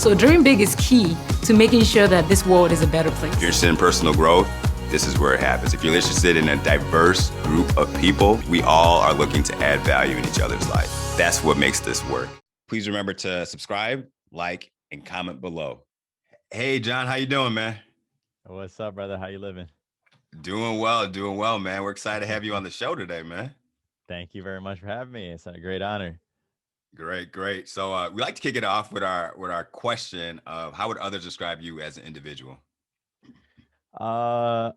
So dream big is key to making sure that this world is a better place. If you're interested in personal growth, this is where it happens. If you're interested in a diverse group of people, we all are looking to add value in each other's life. That's what makes this work. Please remember to subscribe, like, and comment below. Hey, John, how you doing, man? What's up, brother? How you living? Doing well, man. We're excited to have you on the show today, man. Thank you very much for having me. It's a great honor. Great. So we like to kick it off with our question of how would others describe you as an individual? Uh,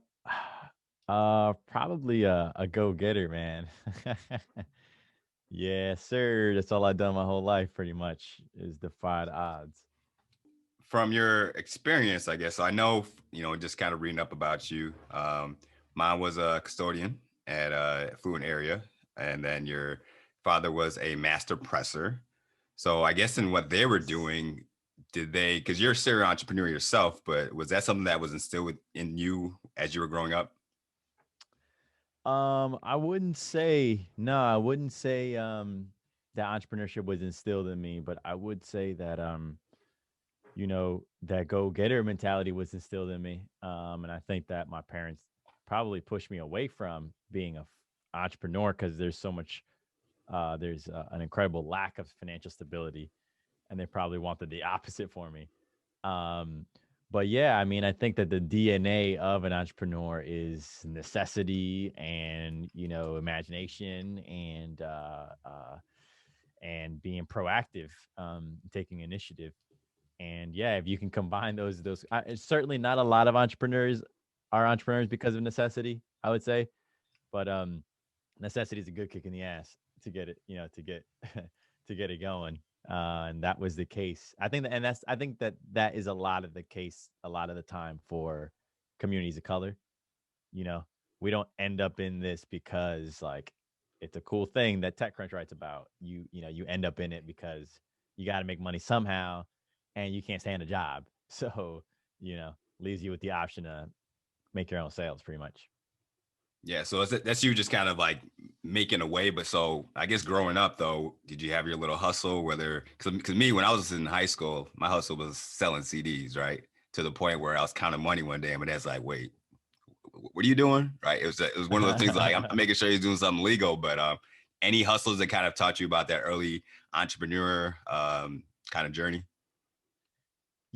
Probably a go-getter, man. Yeah, sir. That's all I've done my whole life, pretty much, is defied odds. From your experience, I guess, so I know, just kind of reading up about you. Mine was a custodian at a affluent area, and then your father was a master presser. So I guess in what they were doing, because you're a serial entrepreneur yourself, but was that something that was instilled in you as you were growing up? I wouldn't say I wouldn't say that entrepreneurship was instilled in me, but I would say that that go-getter mentality was instilled in me. And I think that my parents probably pushed me away from being a entrepreneur because there's so much, there's an incredible lack of financial stability, and they probably wanted the opposite for me. Um, but yeah, I mean, I think that the DNA of an entrepreneur is necessity and, imagination and being proactive, taking initiative. And yeah, if you can combine those, it's certainly not a lot of entrepreneurs are entrepreneurs because of necessity, I would say, but necessity is a good kick in the ass to get it, to get to get it going. And that was the case. I think that that is a lot of the case a lot of the time for communities of color. You know, we don't end up in this because like it's a cool thing that TechCrunch writes about. You end up in it because you got to make money somehow, and you can't stand a job. So leaves you with the option to make your own sales, pretty much. Yeah, so that's you just kind of like making a way. But so I guess growing up though, did you have your little hustle? Whether because me when I was in high school, my hustle was selling CDs, right? To the point where I was counting money one day, and my dad's like, "Wait, what are you doing?" Right? It was one of those things like I'm making sure he's doing something legal. But any hustles that kind of taught you about that early entrepreneur kind of journey?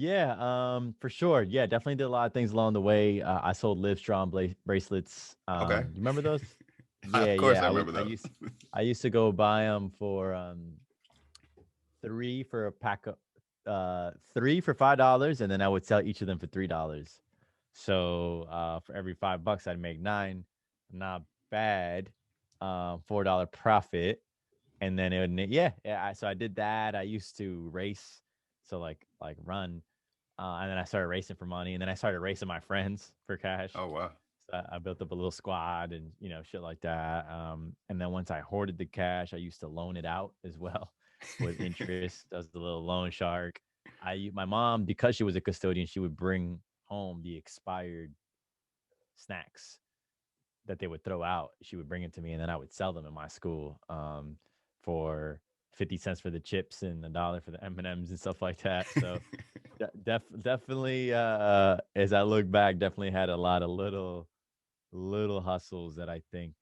Yeah, for sure. Yeah, definitely did a lot of things along the way. I sold Livestrong bracelets. Okay, You remember those? of Yeah, course yeah. I remember those. I used to go buy them for three for a pack of three for $5, and then I would sell each of them for $3. So for every $5, I'd make nine. Not bad. $4 profit, and then it would yeah. So I did that. I used to race, so like run. And then I started racing for money, and then I started racing my friends for cash. Oh wow. So I built up a little squad and shit like that. And then once I hoarded the cash, I used to loan it out as well with interest as the little loan shark. My mom, because she was a custodian, she would bring home the expired snacks that they would throw out. She would bring it to me, and then I would sell them in my school for 50 cents for the chips and $1 for the M&Ms and stuff like that. So definitely, as I look back, definitely had a lot of little hustles that I think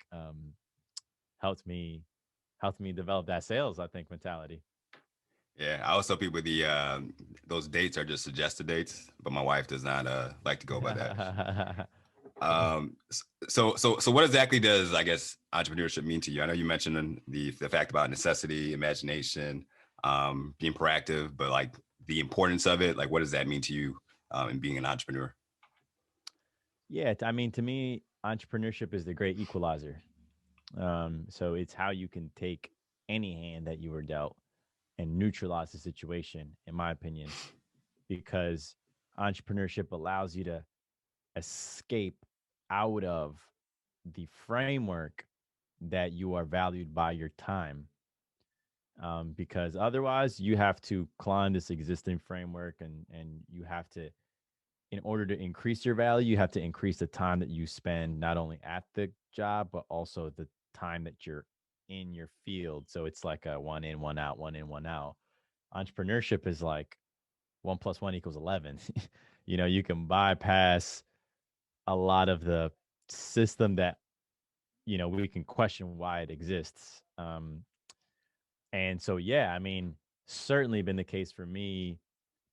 helped me develop that sales, I think, mentality. Yeah, I always tell people those dates are just suggested dates, but my wife does not like to go by that. So what exactly does, I guess, entrepreneurship mean to you? I know you mentioned the fact about necessity, imagination, being proactive, but like the importance of it, like what does that mean to you in being an entrepreneur? Yeah, I mean, to me, entrepreneurship is the great equalizer. So it's how you can take any hand that you were dealt and neutralize the situation, in my opinion, because entrepreneurship allows you to escape out of the framework that you are valued by your time. Because otherwise, you have to climb this existing framework, and you have to, in order to increase your value, you have to increase the time that you spend not only at the job, but also the time that you're in your field. So it's like a one in, one out, one in, one out. Entrepreneurship is like 1 + 1 = 11. You can bypass a lot of the system that, we can question why it exists. And so, yeah, I mean, certainly been the case for me,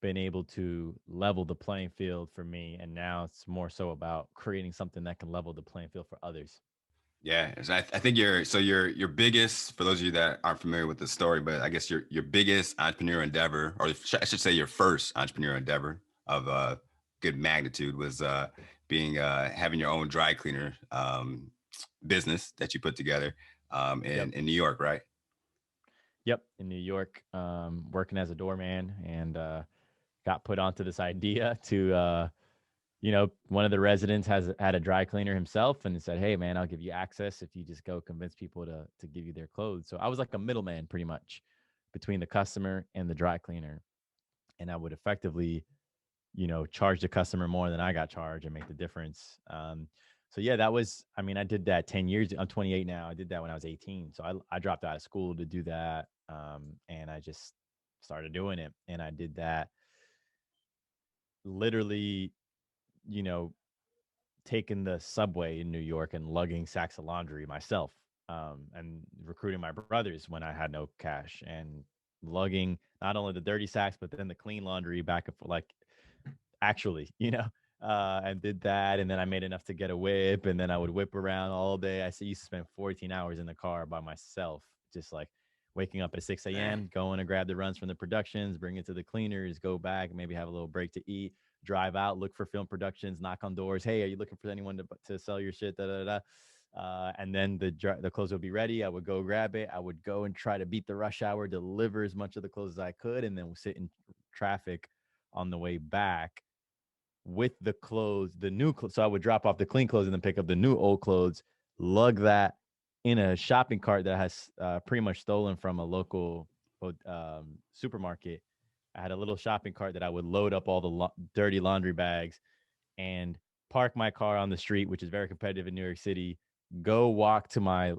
been able to level the playing field for me. And now it's more so about creating something that can level the playing field for others. Yeah, so I think your biggest, for those of you that aren't familiar with the story, but I guess your biggest entrepreneur endeavor, or I should say your first entrepreneur endeavor of good magnitude, was being having your own dry cleaner business that you put together Yep. in New York, right? Yep. In New York, working as a doorman, and got put onto this idea to, one of the residents had a dry cleaner himself and said, "Hey, man, I'll give you access if you just go convince people to give you their clothes." So I was like a middleman pretty much between the customer and the dry cleaner. And I would effectively, charge the customer more than I got charged and make the difference. So yeah, I mean, I did that 10 years. I'm 28 now. I did that when I was 18. So I dropped out of school to do that. And I just started doing it. And I did that literally, you know, taking the subway in New York and lugging sacks of laundry myself, and recruiting my brothers when I had no cash, and lugging not only the dirty sacks, but then the clean laundry back and forth, like actually, and did that. And then I made enough to get a whip, and then I would whip around all day. Used to spend 14 hours in the car by myself, just like waking up at 6 a.m., going to grab the runs from the productions, bring it to the cleaners, go back, maybe have a little break to eat, drive out, look for film productions, knock on doors. Hey, are you looking for anyone to sell your shit? Da, da, da. And then the clothes would be ready. I would go grab it. I would go and try to beat the rush hour, deliver as much of the clothes as I could, and then sit in traffic on the way back with the clothes, the new clothes. So I would drop off the clean clothes and then pick up the new old clothes, lug that in a shopping cart that I had pretty much stolen from a local supermarket. I had a little shopping cart that I would load up all the dirty laundry bags and park my car on the street, which is very competitive in New York City, go walk to my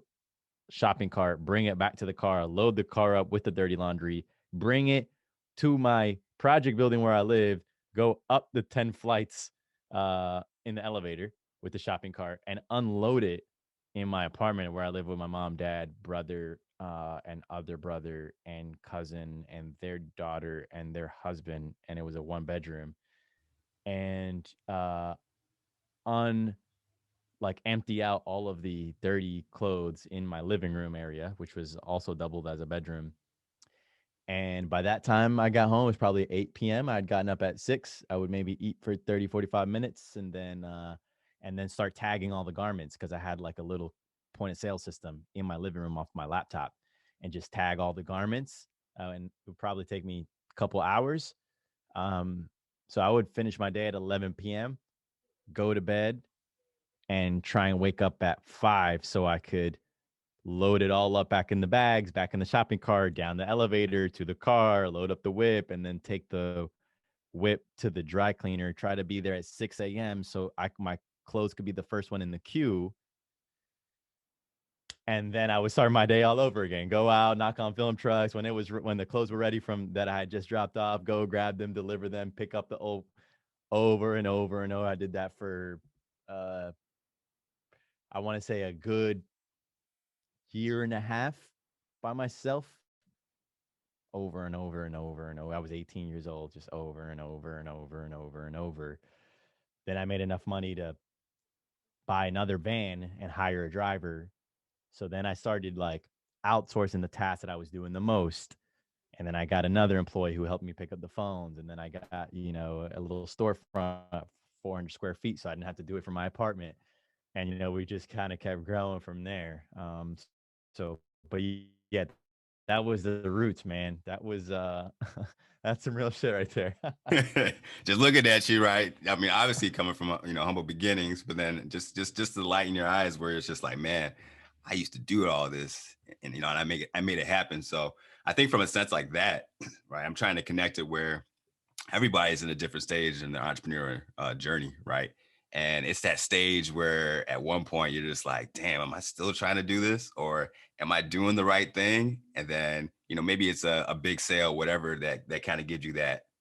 shopping cart, bring it back to the car, load the car up with the dirty laundry, bring it to my project building where I live, go up the 10 flights in the elevator with the shopping cart, and unload it in my apartment where I live with my mom, dad, brother, and other brother and cousin and their daughter and their husband. And it was a 1-bedroom. And empty out all of the dirty clothes in my living room area, which was also doubled as a bedroom. And by that time I got home, it was probably 8 p.m. I'd gotten up at 6. I would maybe eat for 30, 45 minutes and then start tagging all the garments, because I had like a little point of sale system in my living room off my laptop, and just tag all the garments. And it would probably take me a couple hours. So I would finish my day at 11 p.m., go to bed, and try and wake up at 5 so I could load it all up back in the bags, back in the shopping cart, down the elevator to the car, load up the whip, and then take the whip to the dry cleaner, try to be there at 6 a.m. so my clothes could be the first one in the queue. And then I would start my day all over again. Go out, knock on film trucks when the clothes were ready from that I had just dropped off. Go grab them, deliver them, pick up the old, over and over and over. I did that for I want to say a good year and a half by myself, over and over and over and over. I was 18 years old, just over and over and over and over and over. Then I made enough money to buy another van and hire a driver. So then I started like outsourcing the tasks that I was doing the most. And then I got another employee who helped me pick up the phones. And then I got, a little storefront, 400 square feet. So I didn't have to do it from my apartment. And, we just kind of kept growing from there. But yeah, that was the roots, man. That was, that's some real shit right there. Just looking at you, right? I mean, obviously coming from humble beginnings, but then just the light in your eyes, where it's just like, man, I used to do all this, and and I made it happen. So I think from a sense like that, right? I'm trying to connect it where everybody's in a different stage in their entrepreneur journey, right? And it's that stage where at one point you're just like, damn, am I still trying to do this, or am I doing the right thing? And then maybe it's a big sale, whatever that kind of gives you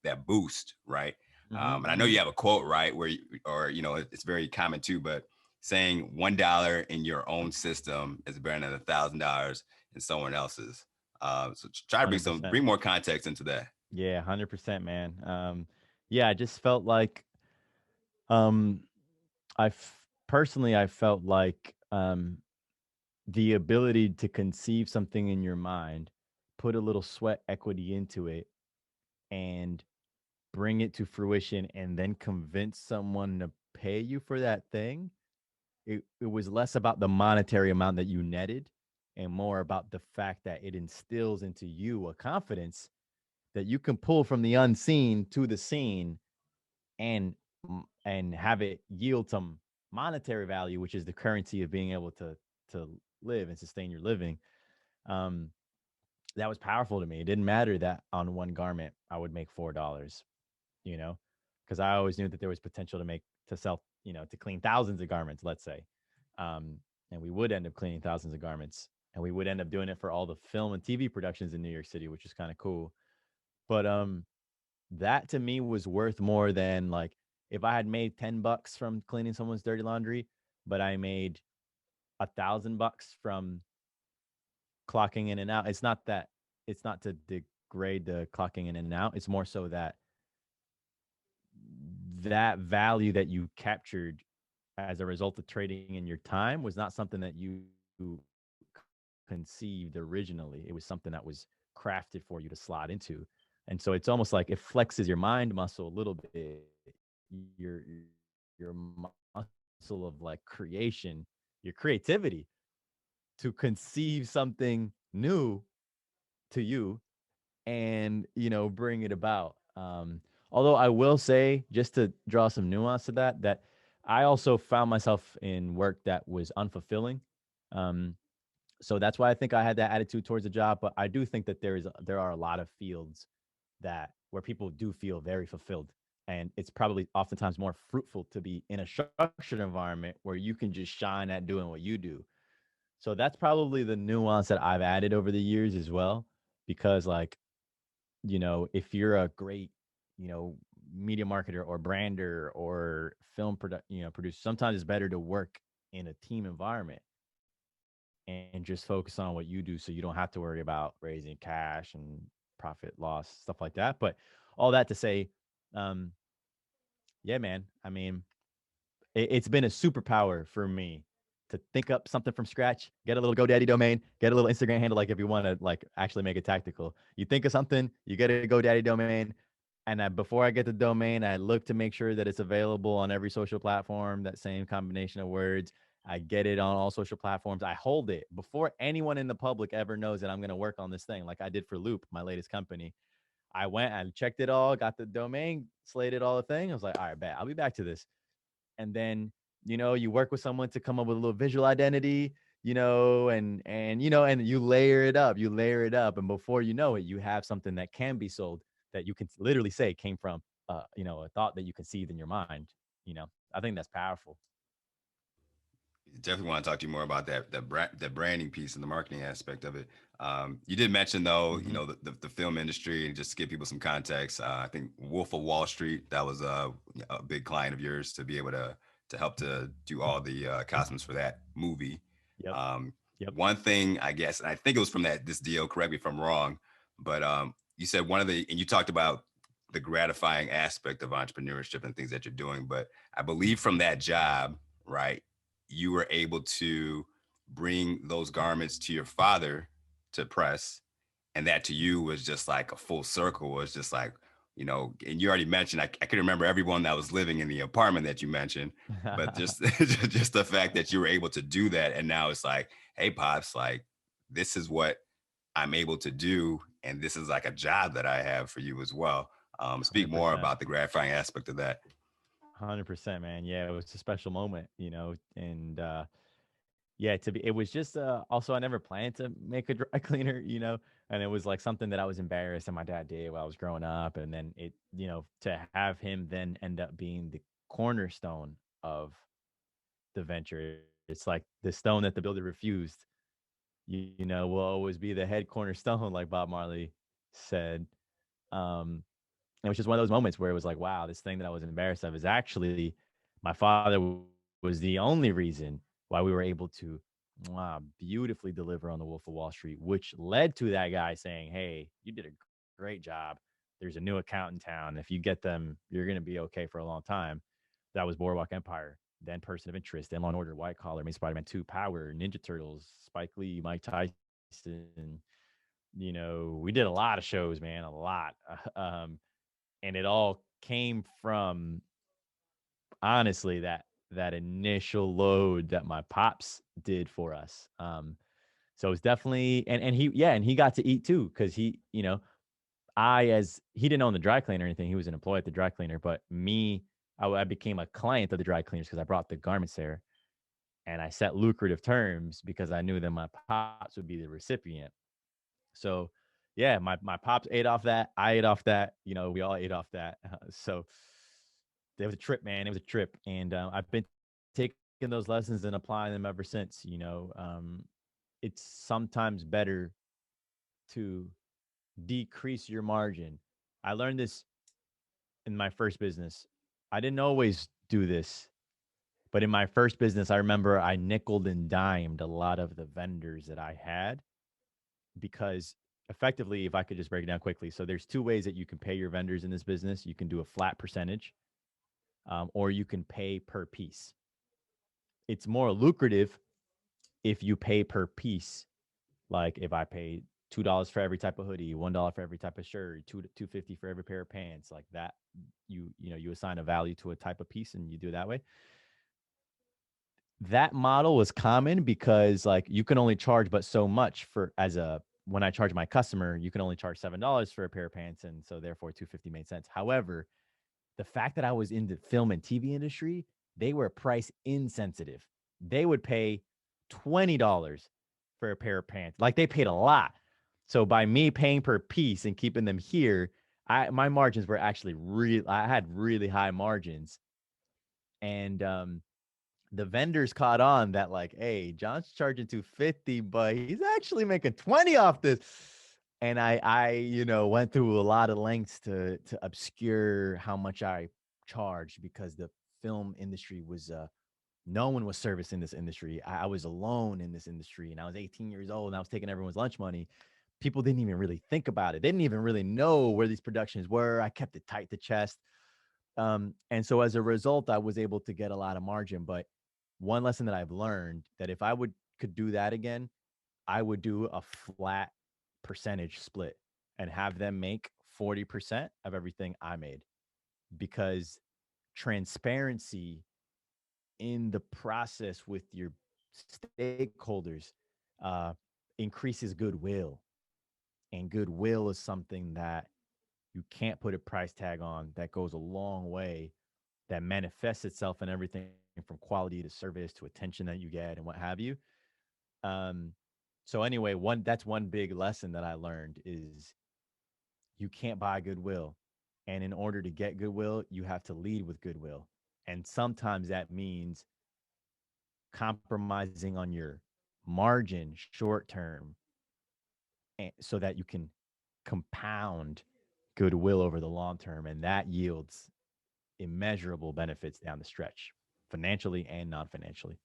that boost, right? And I know Mm-hmm. you have a quote, right, where it's very common too, but saying $1 in your own system is better than $1,000 in someone else's. So try to 100%. bring more context into that. Yeah, 100%, man. Yeah, I just felt like um personally I felt like the ability to conceive something in your mind, put a little sweat equity into it, and bring it to fruition, and then convince someone to pay you for that thing. It was less about the monetary amount that you netted and more about the fact that it instills into you a confidence that you can pull from the unseen to the seen and and have it yield some monetary value, which is the currency of being able to live and sustain your living. um that was powerful to me. It didn't matter that on one garment I would make $4, you know, because I always knew that there was potential to sell, to clean thousands of garments, let's say. um and we would end up cleaning thousands of garments, and we would end up doing it for all the film and TV productions in New York City, which is kind of cool. But that to me was worth more than, like, if I had made $10 from cleaning someone's dirty laundry, but I made $1,000 from clocking in and out. It's not to degrade the clocking in and out. It's more so that that value that you captured as a result of trading in your time was not something that you conceived originally. It was something that was crafted for you to slot into. And so it's almost like it flexes your mind muscle a little bit, your your muscle of like creation, your creativity to conceive something new to you and bring it about. Although I will say, just to draw some nuance to that I also found myself in work that was unfulfilling. um, so that's why I think I had that attitude towards the job. But I do think that there are a lot of fields that where people do feel very fulfilled, and it's probably oftentimes more fruitful to be in a structured environment where you can just shine at doing what you do. So that's probably the nuance that I've added over the years as well, because, like, if you're a great, you know, media marketer or brander or producer, sometimes it's better to work in a team environment and just focus on what you do, so you don't have to worry about raising cash and profit loss, stuff like that. But all that to say, um, yeah, man, I mean, it's been a superpower for me to think up something from scratch, get a little GoDaddy domain, get a little Instagram handle. Like, if you want to like actually make it tactical, you think of something, you get a GoDaddy domain, and before I get the domain, I look to make sure that it's available on every social platform. That same combination of words, I get it on all social platforms. I hold it before anyone in the public ever knows that I'm going to work on this thing, like I did for Loop, my latest company. I went and checked it all, got the domain, slated all the thing. I was like, all right, bet I'll be back to this. And then you work with someone to come up with a little visual identity, and you layer it up, and before you know it, you have something that can be sold, that you can literally say came from a thought that you conceived in your mind. I think that's powerful. Definitely want to talk to you more about that branding piece and the marketing aspect of it. You did mention though, Mm-hmm. the film industry, and just to give people some context. I think Wolf of Wall Street, that was a big client of yours to be able to help to do all the costumes for that movie. Yep. Um, Yep. One thing, I guess, and I think it was from this deal. Correct me if I'm wrong, but you said and you talked about the gratifying aspect of entrepreneurship and things that you're doing. But I believe from that job, right, you were able to bring those garments to your father to press, and that to you was just like a full circle. Was just like, and you already mentioned, I can remember everyone that was living in the apartment that you mentioned, but just just the fact that you were able to do that, and now it's like, hey pops, like, this is what I'm able to do, and this is like a job that I have for you as well. Speak more 100%. about the gratifying aspect of that. 100%, man. Yeah, it was a special moment, and yeah, it was just also I never planned to make a dry cleaner, and it was like something that I was embarrassed that my dad did while I was growing up, and then to have him then end up being the cornerstone of the venture. It's like the stone that the builder refused, will always be the head cornerstone, like Bob Marley said. Um, it was just one of those moments where it was like, wow, this thing that I was embarrassed of is actually my father was the only reason why we were able to beautifully deliver on the Wolf of Wall Street, which led to that guy saying, hey, you did a great job. There's a new account in town. If you get them, you're going to be okay for a long time. That was Boardwalk Empire, then Person of Interest, then Law and Order, White Collar, Spider-Man 2, Power, Ninja Turtles, Spike Lee, Mike Tyson. We did a lot of shows, man, a lot. And it all came from, honestly, that initial load that my pops did for us. So it's definitely, and he got to eat too, because he didn't own the dry cleaner or anything. He was an employee at the dry cleaner, but me, I became a client of the dry cleaners because I brought the garments there, and I set lucrative terms because I knew that my pops would be the recipient. So yeah, my pops ate off that. I ate off that. We all ate off that. So it was a trip, man. It was a trip. And I've been taking those lessons and applying them ever since. It's sometimes better to decrease your margin. I learned this in my first business. I didn't always do this, but in my first business, I remember I nickeled and dimed a lot of the vendors that I had, because effectively, if I could just break it down quickly. So there's two ways that you can pay your vendors in this business. You can do a flat percentage, or you can pay per piece. It's more lucrative if you pay per piece. Like if I pay $2 for every type of hoodie, $1 for every type of shirt, $2.50 for every pair of pants, like that. You assign a value to a type of piece and you do it that way. That model was common because like you can only charge but so much when I charge my customer, you can only charge $7 for a pair of pants, and so therefore $2.50 made sense. However, the fact that I was in the film and TV industry, they were price insensitive. They would pay $20 for a pair of pants. Like they paid a lot. So by me paying per piece and keeping them here, my margins were actually I had really high margins. And the vendors caught on that, like, hey, John's charging 250, but he's actually making 20 off this. And I went through a lot of lengths to obscure how much I charged, because the film industry was no one was servicing this industry. I was alone in this industry, and I was 18 years old, and I was taking everyone's lunch money. People didn't even really think about it. They didn't even really know where these productions were. I kept it tight to chest. And so as a result, I was able to get a lot of margin. But one lesson that I've learned, that if I could do that again, I would do a flat percentage split and have them make 40% of everything I made, because transparency in the process with your stakeholders uh, increases goodwill. And goodwill is something that you can't put a price tag on, that goes a long way, that manifests itself in everything from quality to service to attention that you get and what have you. Um, so anyway, that's one big lesson that I learned is you can't buy goodwill. And in order to get goodwill, you have to lead with goodwill. And sometimes that means compromising on your margin short term, so that you can compound goodwill over the long term. And that yields immeasurable benefits down the stretch, financially and non-financially.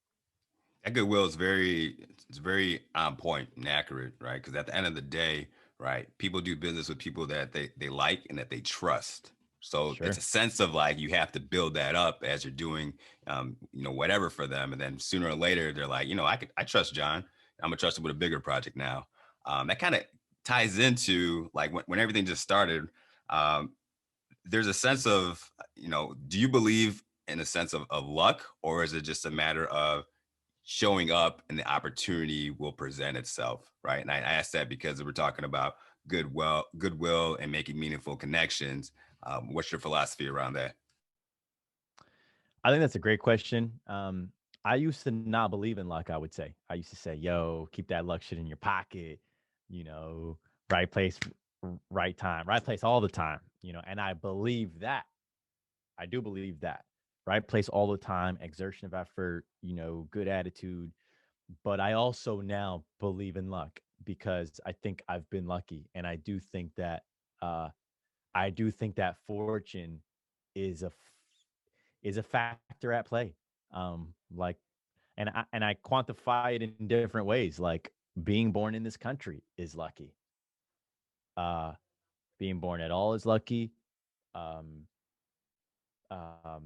That goodwill is it's very on point and accurate, right? Because at the end of the day, right, people do business with people that they like and that they trust. So it's Sure. a sense of like you have to build that up as you're doing, whatever for them, and then sooner or later they're like, I trust John. I'm gonna trust him with a bigger project now. That kind of ties into like when everything just started. Um, there's a sense of, do you believe in a sense of luck, or is it just a matter of showing up and the opportunity will present itself, right? And I asked that because we're talking about goodwill and making meaningful connections. What's your philosophy around that? I think that's a great question. I used to not believe in luck, I would say. I used to say, yo, keep that luck shit in your pocket, you know, right place, right time, right place all the time, and I believe that. I do believe that. Right place all the time, exertion of effort, good attitude. But I also now believe in luck, because I think I've been lucky. And I do think that uh, I do think that fortune is is a factor at play. Like, and I quantify it in different ways. Like being born in this country is lucky. Uh, being born at all is lucky. Um, um,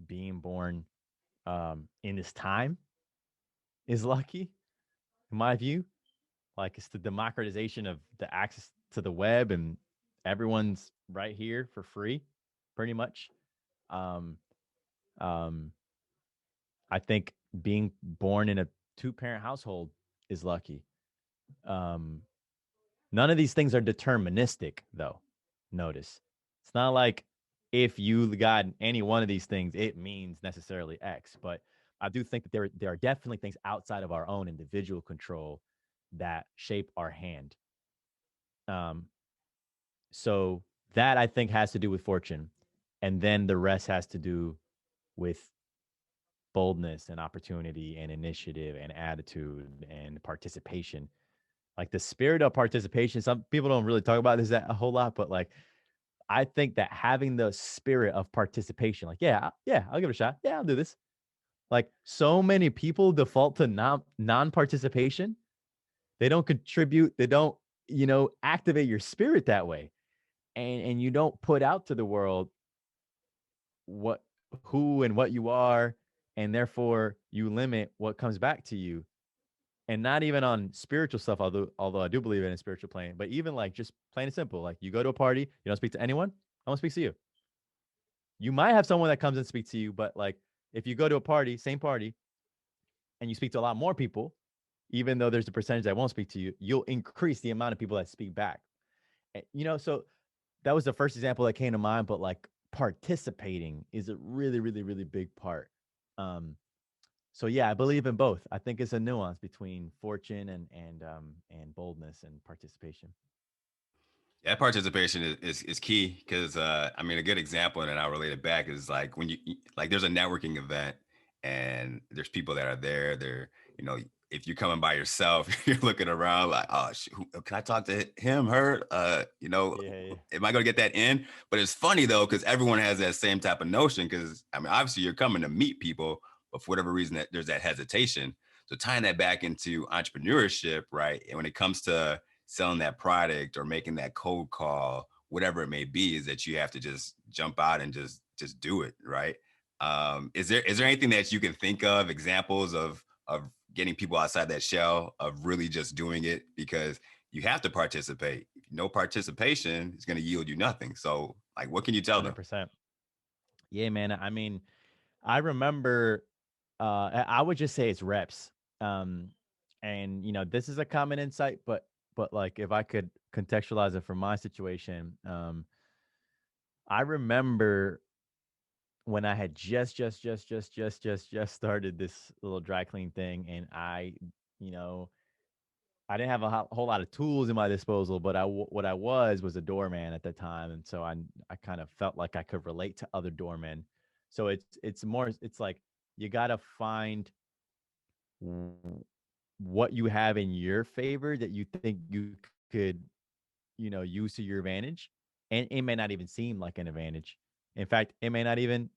being born in this time is lucky, in my view. Like it's the democratization of the access to the web, and everyone's right here for free, pretty much. Um, um, I think being born in a two-parent household is lucky. Um, None of these things are deterministic, though. Notice it's not like if you got any one of these things, it means necessarily X. But I do think that there are definitely things outside of our own individual control that shape our hand. Um, so that I think has to do with fortune, and then the rest has to do with boldness and opportunity and initiative and attitude and participation. Like the spirit of participation, some people don't really talk about this that a whole lot, but like I think that having the spirit of participation, like, yeah, I'll give it a shot. Yeah, I'll do this. Like so many people default to non-participation. They don't contribute, they don't, activate your spirit that way. And you don't put out to the world what who and what you are, and therefore you limit what comes back to you. And not even on spiritual stuff, although I do believe in a spiritual plane, but even like just plain and simple, like you go to a party, you don't speak to anyone, I don't speak to you. You might have someone that comes and speaks to you, but like if you go to a party, same party, and you speak to a lot more people, even though there's a percentage that won't speak to you, you'll increase the amount of people that speak back. So that was the first example that came to mind, but like participating is a really, really, really big part. Um, so yeah, I believe in both. I think it's a nuance between fortune and boldness and participation. Yeah, participation is key because I mean a good example, and I'll relate it back is like when you like there's a networking event and there's people that are there. They're if you're coming by yourself, you're looking around like, oh, can I talk to him, her? Yeah, yeah. Am I gonna get that in? But it's funny though because everyone has that same type of notion because I mean obviously you're coming to meet people, but for whatever reason that there's that hesitation. So tying that back into entrepreneurship, right? And when it comes to selling that product or making that cold call, whatever it may be, is that you have to just jump out and just do it, right? Is there anything that you can think of examples of getting people outside that shell of really just doing it because you have to participate. No participation is going to yield you nothing. So, like, what can you tell them? 100%. Yeah, man. I mean, I remember I would just say it's reps. Um and this is a common insight, but like if I could contextualize it from my situation, I remember when I had just started this little dry clean thing, and you know, I didn't have a whole lot of tools in my disposal, but what I was a doorman at the time, and so I kind of felt like I could relate to other doormen. So it's like you got to find w- what you have in your favor that you think you could, use to your advantage, and it may not even seem like an advantage. In fact, it may not even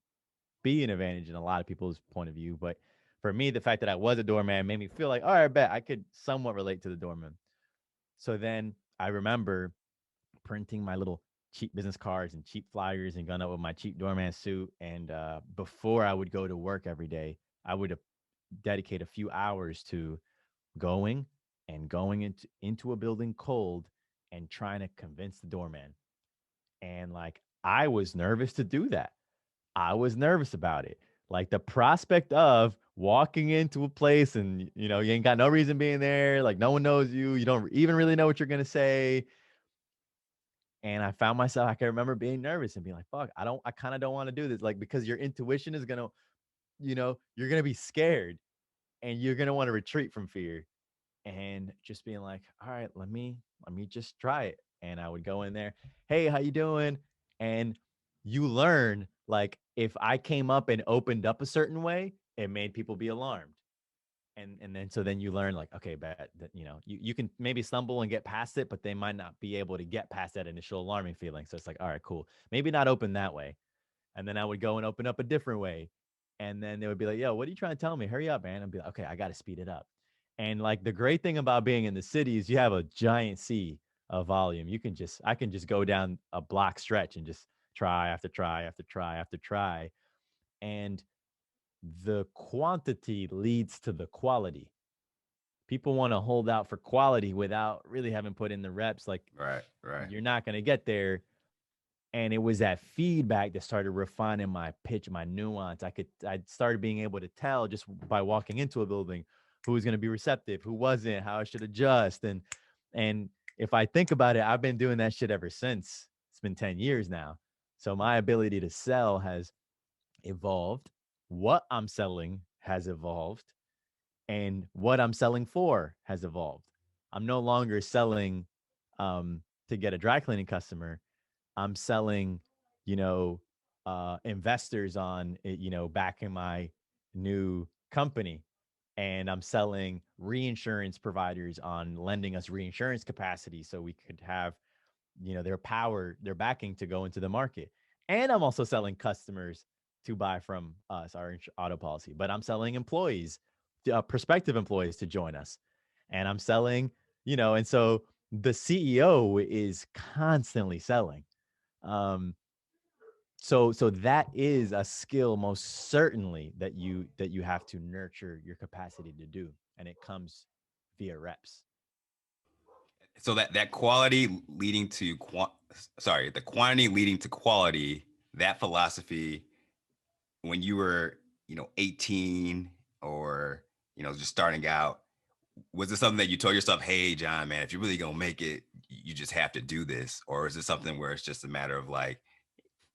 be an advantage in a lot of people's point of view. But for me, the fact that I was a doorman made me feel like, all right, I bet I could somewhat relate to the doorman. So then I remember printing my little cheap business cards and cheap flyers and going up with my cheap doorman suit. And before I would go to work every day, I would dedicate a few hours to going and going into a building cold and trying to convince the doorman. And like I was nervous to do that. I was nervous about it. Like the prospect of walking into a place and you ain't got no reason being there, like no one knows you, you don't even really know what you're gonna say. And I found myself, I can remember being nervous and being like, fuck, I kind of don't want to do this. Like, because your intuition is gonna, you're gonna be scared and you're gonna want to retreat from fear. And just being like, all right, let me just try it. And I would go in there, hey, how you doing? And you learn, like, if I came up and opened up a certain way, it made people be alarmed. And then so then you learn like, okay, bet that, you know, you can maybe stumble and get past it, but they might not be able to get past that initial alarming feeling. So it's like, all right, cool. Maybe not open that way. And then I would go and open up a different way. And then they would be like, yo, what are you trying to tell me? Hurry up, man. I'd be like, okay, I got to speed it up. And like the great thing about being in the city is you have a giant sea of volume. I can just go down a block stretch and just try after try after try after try. And the quantity leads to the quality. People want to hold out for quality without really having put in the reps. Like, Right. you're not going to get there. And it was that feedback that started refining my pitch, my nuance. I started being able to tell just by walking into a building who was going to be receptive, who wasn't, how I should adjust. And if I think about it, I've been doing that shit ever since. It's been 10 years now. So my ability to sell has evolved. What I'm selling has evolved, and what I'm selling for has evolved. I'm no longer selling to get a dry cleaning customer. I'm selling, you know, investors on, you know, backing my new company. And I'm selling reinsurance providers on lending us reinsurance capacity so we could have, you know, their backing to go into the market. And I'm also selling customers to buy from us, our auto policy, but I'm selling employees, prospective employees to join us. And I'm selling, you know, and so the CEO is constantly selling. Um, so that is a skill most certainly that you have to nurture your capacity to do, and it comes via reps. So that quality leading to the quantity leading to quality, that philosophy when you were, 18 or, just starting out, was it something that you told yourself, hey, John, man, if you're really going to make it, you just have to do this? Or is it something where it's just a matter of like,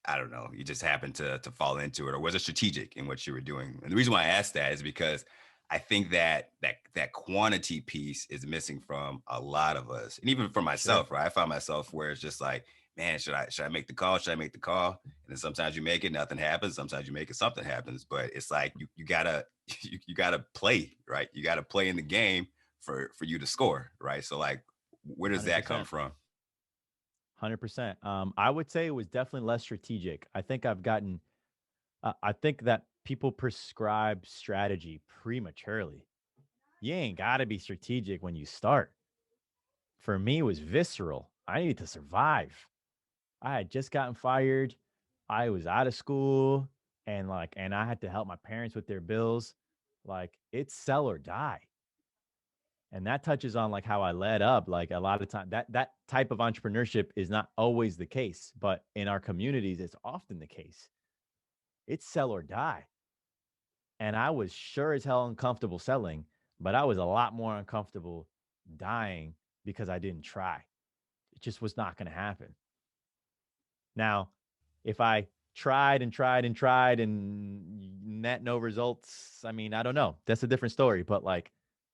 I don't know, you just happened to fall into it, or was it strategic in what you were doing? And the reason why I asked that is because I think that quantity piece is missing from a lot of us, and even for Sure. myself, right? I find myself where it's just like, man, should I make the call? Should I make the call? And then sometimes you make it, nothing happens. Sometimes you make it, something happens. But it's like you gotta you gotta play, right? You gotta play in the game for you to score, right? So like, where does that come 100%. from? 100%. I would say it was definitely less strategic. I think that people prescribe strategy prematurely. You ain't got to be strategic when you start. For me, it was visceral. I needed to survive. I had just gotten fired. I was out of school, and I had to help my parents with their bills. Like, it's sell or die. And that touches on like how I led up. Like, a lot of time that type of entrepreneurship is not always the case, but in our communities it's often the case. It's sell or die. And I was sure as hell uncomfortable selling, but I was a lot more uncomfortable dying because I didn't try. It just was not going to happen. Now, if I tried and tried and tried and net no results, I mean, I don't know. That's a different story. But like,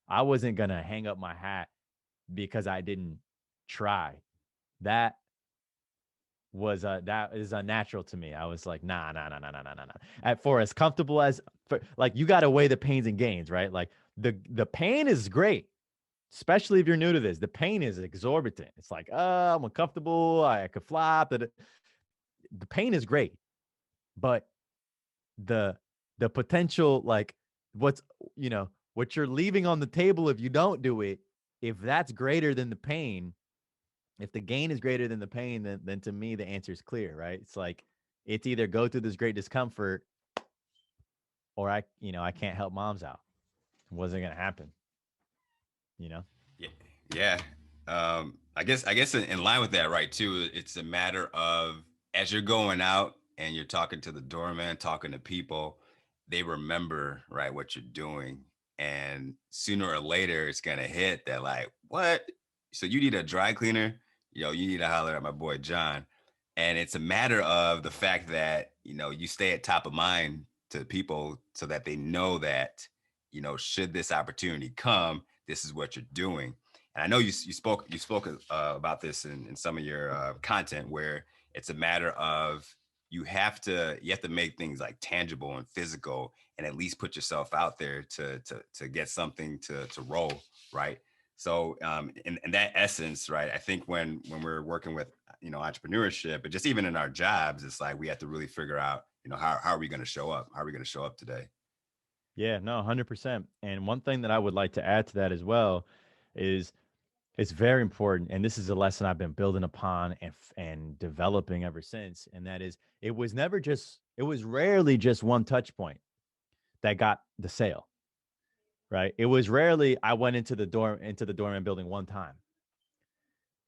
I wasn't going to hang up my hat because I didn't try. That that is unnatural to me. I was like, nah, nah, nah, nah, nah, nah, nah. For as comfortable as, like, you got to weigh the pains and gains, right? Like the pain is great, especially if you're new to this. The pain is exorbitant. It's like, oh, I'm uncomfortable. I could flop. The pain is great, but the the potential, like, what's what you're leaving on the table if you don't do it, if that's greater than the pain, if the gain is greater than the pain, then to me the answer is clear, right? It's like, it's either go through this great discomfort, or I can't help moms out. It wasn't gonna happen, you know. Yeah, yeah. I guess in line with that, right? Too, it's a matter of as you're going out and you're talking to the doorman, talking to people, they remember right what you're doing, and sooner or later it's gonna hit that like, what? So you need a dry cleaner? You need to holler at my boy John, and it's a matter of the fact that you stay at top of mind to people so that they know that should this opportunity come, this is what you're doing. And I know you spoke about this in some of your content, where it's a matter of you have to make things like tangible and physical, and at least put yourself out there to get something to roll, right? So in that essence, right, I think when we're working with, entrepreneurship, but just even in our jobs, it's like we have to really figure out, how are we going to show up? How are we going to show up today? Yeah, no, 100%. And one thing that I would like to add to that as well is it's very important, and this is a lesson I've been building upon and developing ever since, and that is it was rarely just one touch point that got the sale, right? It was rarely I went into the doorman building one time.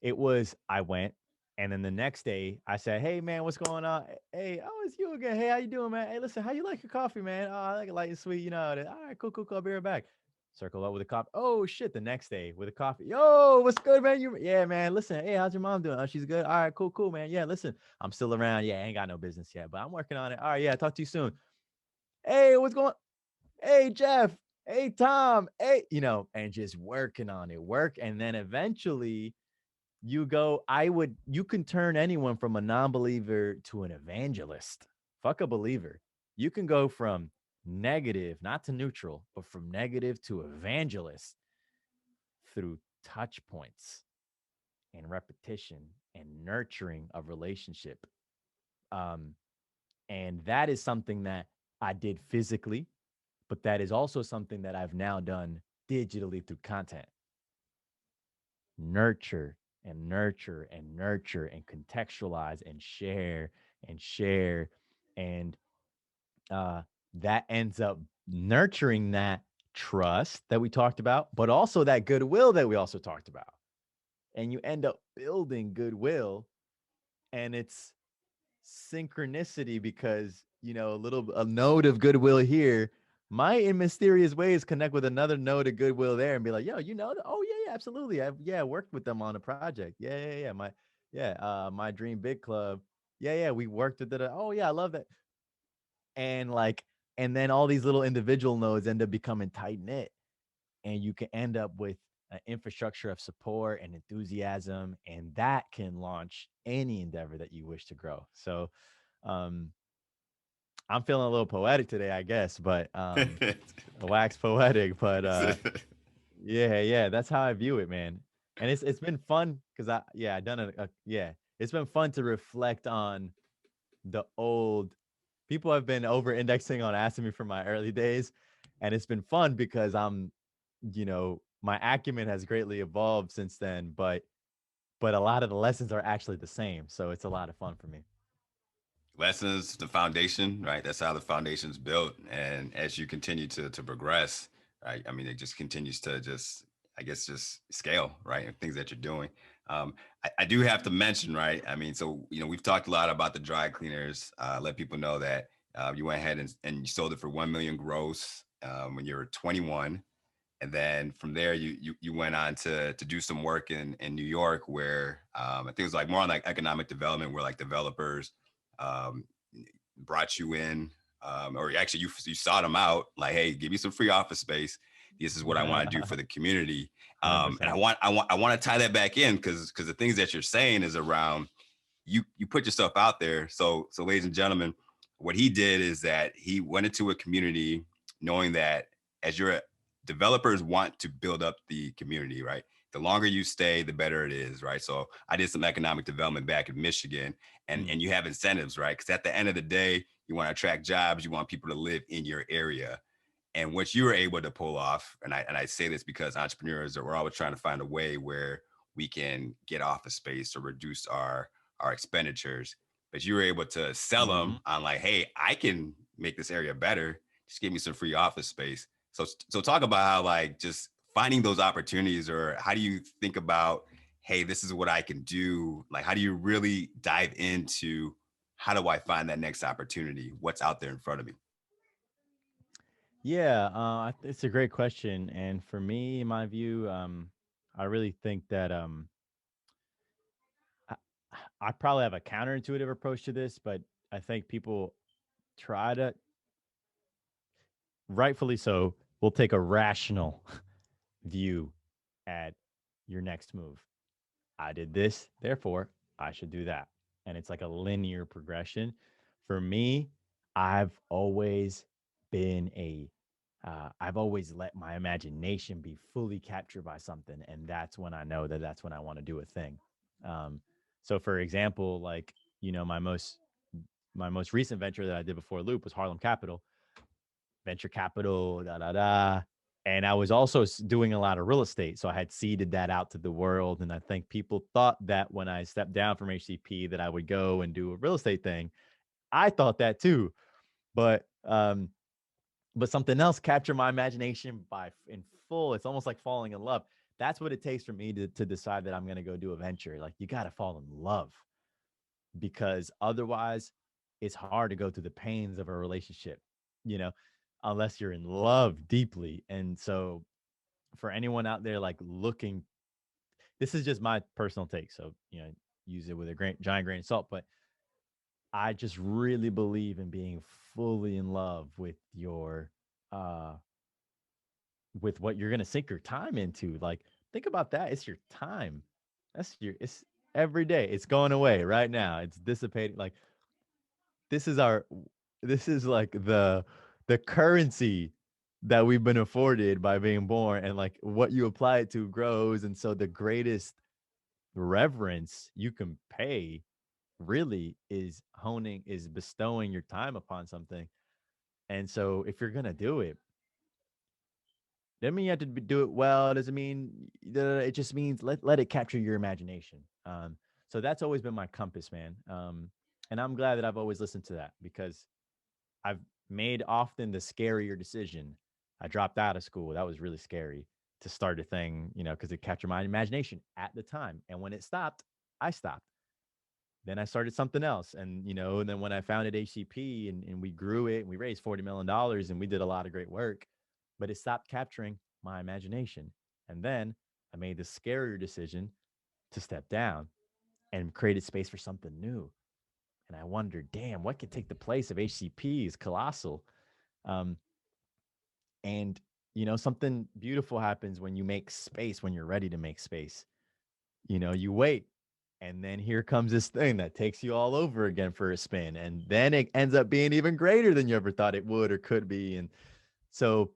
It was I went, and then the next day I said, "Hey man, what's going on? Hey, oh, it's you again. Hey, how you doing, man? Hey, listen, how you like your coffee, man? Oh, I like it light and sweet. All right, cool, cool, cool. I'll be right back." Circle up with a coffee. Oh shit, the next day with a coffee. Yo, what's good, man? Yeah, man. Listen, hey, how's your mom doing? Oh, she's good. All right, cool, cool, man. Yeah, listen, I'm still around. Yeah, I ain't got no business yet, but I'm working on it. All right, yeah, talk to you soon. Hey, what's going? Hey, Jeff. Hey, Tom. Hey, and just working on it, and then eventually you can turn anyone from a non-believer to an evangelist. Fuck a believer. You can go from negative, not to neutral, but from negative to evangelist through touch points and repetition and nurturing of relationship. Um, and that is something that I did physically, but that is also something that I've now done digitally through content. Nurture and nurture and nurture and contextualize and share and share. And uh, that ends up nurturing that trust that we talked about, but also that goodwill that we also talked about. And you end up building goodwill, and it's synchronicity because, a node of goodwill here might in mysterious ways connect with another node of goodwill there and be like, yo, oh yeah, yeah, absolutely. I worked with them on a project. Yeah. My dream big club. Yeah. We worked with it. Oh yeah, I love that. And and then all these little individual nodes end up becoming tight knit, and you can end up with an infrastructure of support and enthusiasm, and that can launch any endeavor that you wish to grow. So, um, I'm feeling a little poetic today, I guess, but wax poetic. But yeah, that's how I view it, man. And it's been fun because I done yeah, it's been fun to reflect on the old people have been over indexing on asking me for my early days, and it's been fun because my acumen has greatly evolved since then, but a lot of the lessons are actually the same, so it's a lot of fun for me. Lessons, the foundation, right? That's how the foundation's built. And as you continue to progress, right? I mean, it just continues to just, I guess, just scale, right? And things that you're doing. I do have to mention, right? I mean, so, we've talked a lot about the dry cleaners. Let people know that you went ahead and you sold it for 1 million gross when you were 21. And then from there, you went on to do some work in New York, where I think it was like more on like economic development, where like developers um, brought you in, or actually you sought them out, like, hey, give me some free office space. This is what I want to do for the community. And 100%. I want to tie that back in because the things that you're saying is around you put yourself out there. So ladies and gentlemen, what he did is that he went into a community knowing that as your developers want to build up the community, right? The longer you stay, the better it is, right? So I did some economic development back in Michigan, and you have incentives, right? Because at the end of the day, you want to attract jobs, you want people to live in your area. And what you were able to pull off, and I say this because entrepreneurs we're always trying to find a way where we can get office space or reduce our expenditures, but you were able to sell Mhm. them on like, hey, I can make this area better. Just give me some free office space. So talk about how like just finding those opportunities, or how do you think about, hey, this is what I can do? Like, how do you really dive into how do I find that next opportunity? What's out there in front of me? Yeah, it's a great question, and for me, in my view, I really think that I, I probably have a counterintuitive approach to this, but I think people try to, rightfully so, will take a rational view at your next move. I did this, therefore I should do that, and it's like a linear progression. For me, I've always been I've always let my imagination be fully captured by something, and that's when I know that that's when I want to do a thing. Um, so, for example, like my most recent venture that I did before Loop was Harlem Capital, venture capital, da da da. And I was also doing a lot of real estate, so I had seeded that out to the world. And I think people thought that when I stepped down from HCP, that I would go and do a real estate thing. I thought that too, but something else captured my imagination in full. It's almost like falling in love. That's what it takes for me to decide that I'm going to go do a venture. Like, you got to fall in love, because otherwise it's hard to go through the pains of a relationship, you know, unless you're in love deeply. And so for anyone out there like looking, this is just my personal take. So, use it with a giant grain of salt, but I just really believe in being fully in love uh with what you're going to sink your time into. Like, think about that. It's your time. It's every day. It's going away right now. It's dissipating. Like, this is our, this is like the currency that we've been afforded by being born, and like what you apply it to grows. And so the greatest reverence you can pay really is bestowing your time upon something. And so if you're going to do it, doesn't mean you have to do it well. Doesn't mean it just means let it capture your imagination. So that's always been my compass, man. And I'm glad that I've always listened to that, because I've made often the scarier decision. I dropped out of school. That was really scary, to start a thing, because it captured my imagination at the time. And when it stopped, I stopped. Then I started something else. And then when I founded HCP, and we grew it, and we raised $40 million, and we did a lot of great work, but it stopped capturing my imagination. And then I made the scarier decision to step down and created space for something new. And I wondered, damn, what could take the place of HCP is colossal. Um, and, something beautiful happens when you make space, when you're ready to make space. You wait, and then here comes this thing that takes you all over again for a spin. And then it ends up being even greater than you ever thought it would or could be. And so,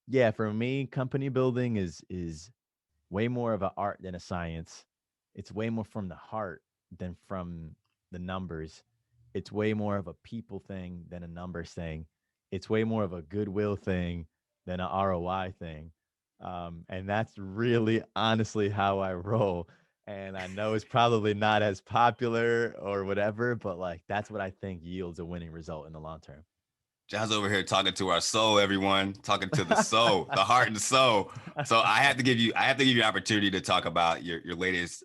yeah, for me, company building is way more of an art than a science. It's way more from the heart than from the numbers. It's way more of a people thing than a numbers thing. It's way more of a goodwill thing than an ROI thing. And that's really honestly how I roll. And I know it's probably not as popular or whatever, but like, that's what I think yields a winning result in the long term. John's over here talking to our soul, everyone, talking to the soul, the heart and the soul. So I have to give you an opportunity to talk about your latest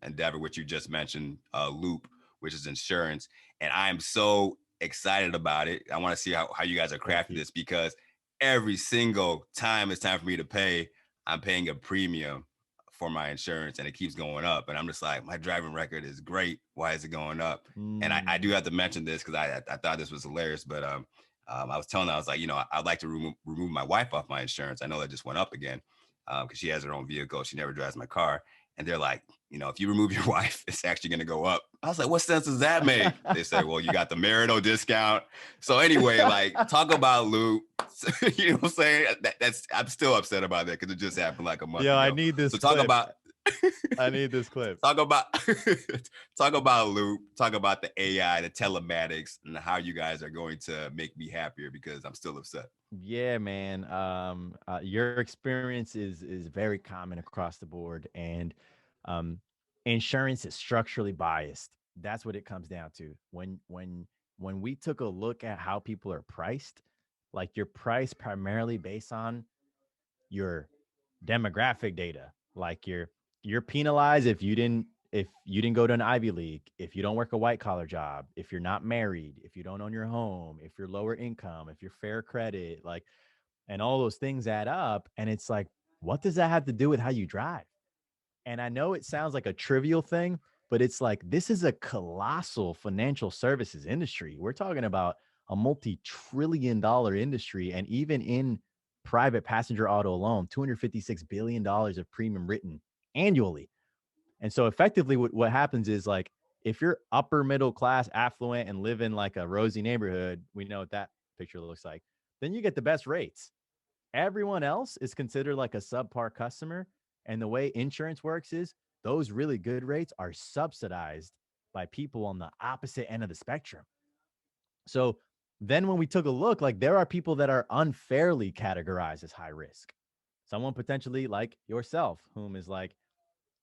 endeavor, which you just mentioned, Loop, which is insurance. And I am so excited about it. I want to see how you guys are crafting this, because every single time it's time for me to pay, I'm paying a premium for my insurance, and it keeps going up. And I'm just like, my driving record is great. Why is it going up? And I do have to mention this, because I thought this was hilarious, but I was telling her, I was like, I'd like to remove my wife off my insurance. I know that just went up again, because she has her own vehicle. She never drives my car. And they're like, if you remove your wife, it's actually going to go up. I was like, what sense does that make? They say, well, you got the marital discount. So anyway, like, talk about Loop. You know what I'm saying? That's I'm still upset about that, because it just happened like a month ago. I need this. So talk about. I need this clip. Talk about Loop. Talk about the AI, the telematics, and how you guys are going to make me happier, because I'm still upset. Yeah, man. Your experience is very common across the board, and insurance is structurally biased. That's what it comes down to. When we took a look at how people are priced, like, you're priced primarily based on your demographic data. Like, you're penalized if you didn't go to an Ivy League, if you don't work a white collar job, if you're not married, if you don't own your home, if you're lower income, if you're fair credit, like, and all those things add up. And it's like, what does that have to do with how you drive? And I know it sounds like a trivial thing, but it's like, this is a colossal financial services industry. We're talking about a multi-trillion-dollar industry. And even in private passenger auto alone, $256 billion of premium written annually. And so effectively what happens is, like, if you're upper middle class, affluent, and live in like a rosy neighborhood, we know what that picture looks like, then you get the best rates. Everyone else is considered like a subpar customer. And the way insurance works is those really good rates are subsidized by people on the opposite end of the spectrum. So then when we took a look, like there are people that are unfairly categorized as high risk. Someone potentially like yourself, whom is like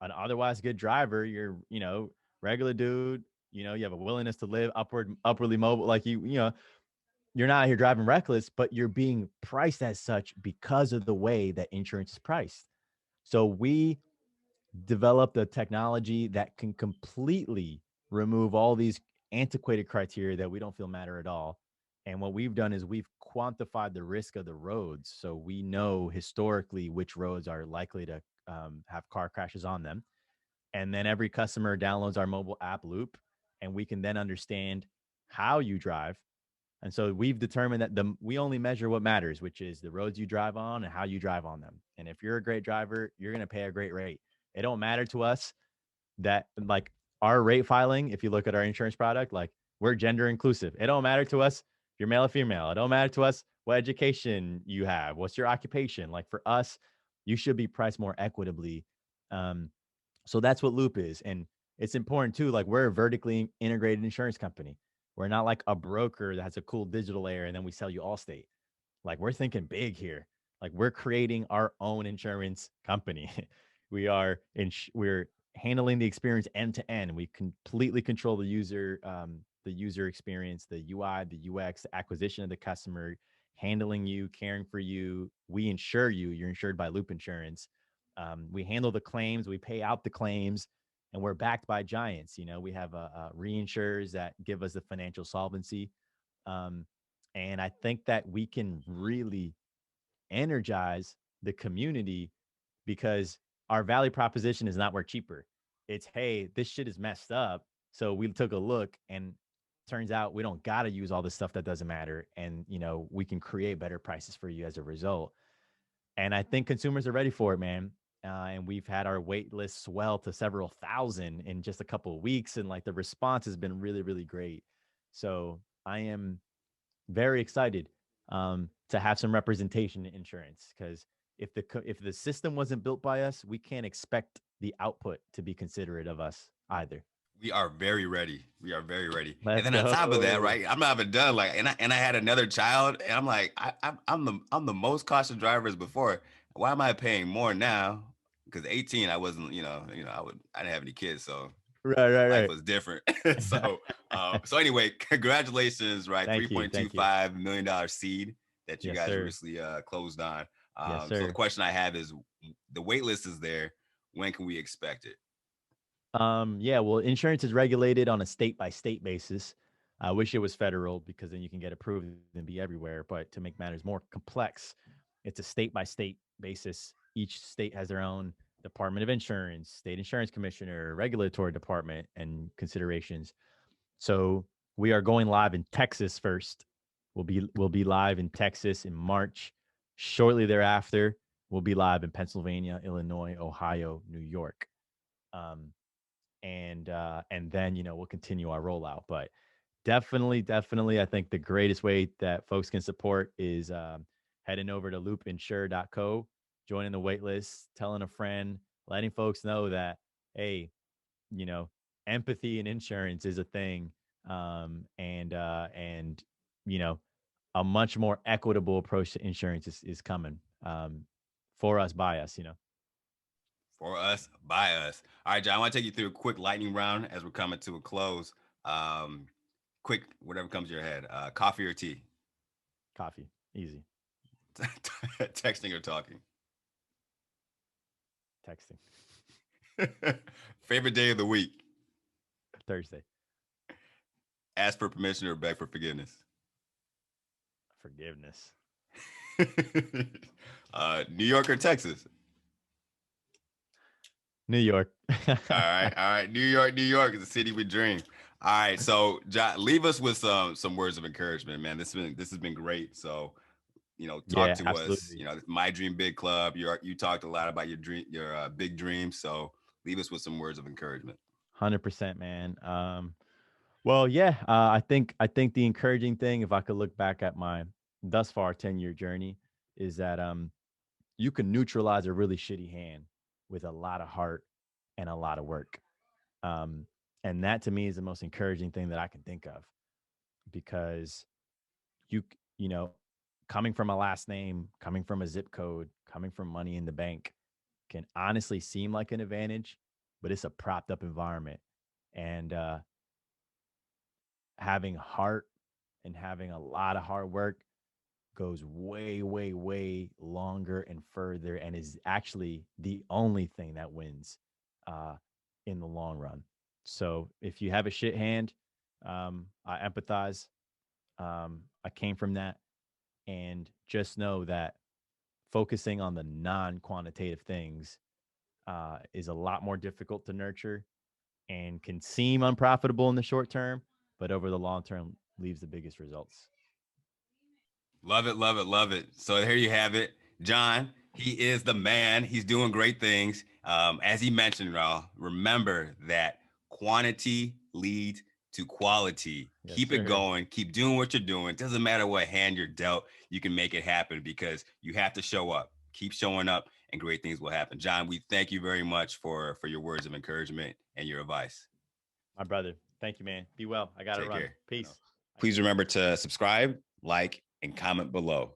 an otherwise good driver. You're, regular dude, you have a willingness to live upwardly mobile. Like you're not here driving reckless, but you're being priced as such because of the way that insurance is priced. So we developed a technology that can completely remove all these antiquated criteria that we don't feel matter at all. And what we've done is we've quantified the risk of the roads. So we know historically which roads are likely to have car crashes on them. And then every customer downloads our mobile app Loop, and we can then understand how you drive. And so we've determined that we only measure what matters, which is the roads you drive on and how you drive on them. And if you're a great driver, you're going to pay a great rate. It don't matter to us that like our rate filing, if you look at our insurance product, like we're gender inclusive. It don't matter to us if you're male or female. It don't matter to us what education you have, what's your occupation. Like for us, you should be priced more equitably. So that's what Loop is. And it's important too. Like we're a vertically integrated insurance company. We're not like a broker that has a cool digital layer and then we sell you Allstate. Like we're thinking big here. Like we're creating our own insurance company. We're handling the experience end to end. We completely control the user experience, the UI, the UX, the acquisition of the customer, handling you, caring for you. We insure you. You're insured by Loop Insurance. We handle the claims. We pay out the claims. And we're backed by giants. We have reinsurers that give us the financial solvency. And I think that we can really energize the community because our value proposition is not we're cheaper. It's, hey, this shit is messed up. So we took a look and turns out we don't got to use all this stuff that doesn't matter. And, we can create better prices for you as a result. And I think consumers are ready for it, man. And we've had our wait list swell to several thousand in just a couple of weeks. And like the response has been really, really great. So I am very excited to have some representation in insurance because if the system wasn't built by us, we can't expect the output to be considerate of us either. We are very ready. We are very ready. Let's And then go. on top of that, right? I'm not even done. Like, and I had another child, and I'm like, I'm the most cautious driver as before. Why am I paying more now? Because 18, I wasn't, I didn't have any kids, so life Right. was different. So anyway, congratulations, right? Thank you. $3.25 million seed that you Yes, guys sir. recently closed on. Yes, So the sir. question I have is, the wait list is there. When can we expect it? Yeah, well, insurance is regulated on a state by state basis. I wish it was federal because then you can get approved and be everywhere. But to make matters more complex, it's a state by state basis. Each state has their own Department of Insurance, state insurance commissioner, regulatory department, and considerations. So we are going live in Texas first. We'll be live in Texas in March. Shortly thereafter, we'll be live in Pennsylvania, Illinois, Ohio, New York. And then we'll continue our rollout. But definitely, I think the greatest way that folks can support is heading over to loopinsure.co, joining the waitlist, telling a friend, letting folks know that, hey, empathy and insurance is a thing, and a much more equitable approach to insurance is coming, for us, by us. For us, by us. All right, John, I want to take you through a quick lightning round as we're coming to a close. Quick, whatever comes to your head. Coffee or tea? Coffee, easy. Texting or talking? Texting. Favorite day of the week? Thursday. Ask for permission or beg for forgiveness? Forgiveness. New York or Texas? New York. All right. New York is the city we dream. All right, so John, leave us with some words of encouragement, man. This has been great. So, talk to absolutely. us. My Dream Big Club. You talked a lot about your big dreams. So, leave us with some words of encouragement. 100%, man. Well, yeah, I think the encouraging thing, if I could look back at my thus far 10-year journey, is that you can neutralize a really shitty hand with a lot of heart and a lot of work. Um, and that to me is the most encouraging thing that I can think of, because you know, coming from a last name, coming from a zip code, coming from money in the bank can honestly seem like an advantage, but it's a propped up environment. And having heart and having a lot of hard work goes way, way, way longer and further, and is actually the only thing that wins uh, in the long run. So if you have a shit hand, I empathize. I came from that, and just know that focusing on the non-quantitative things is a lot more difficult to nurture and can seem unprofitable in the short term, but over the long term leaves the biggest results. Love it, love it, love it. So here you have it. John, he is the man. He's doing great things. As he mentioned, remember that quantity leads to quality. Yes, Keep it sir. going. Keep doing what you're doing. It doesn't matter what hand you're dealt. You can make it happen because you have to show up. Keep showing up, and great things will happen. John, we thank you very much for your words of encouragement and your advice. My brother. Thank you, man. Be well. I got to Take run. care. Peace. Please remember to subscribe, like, and comment below.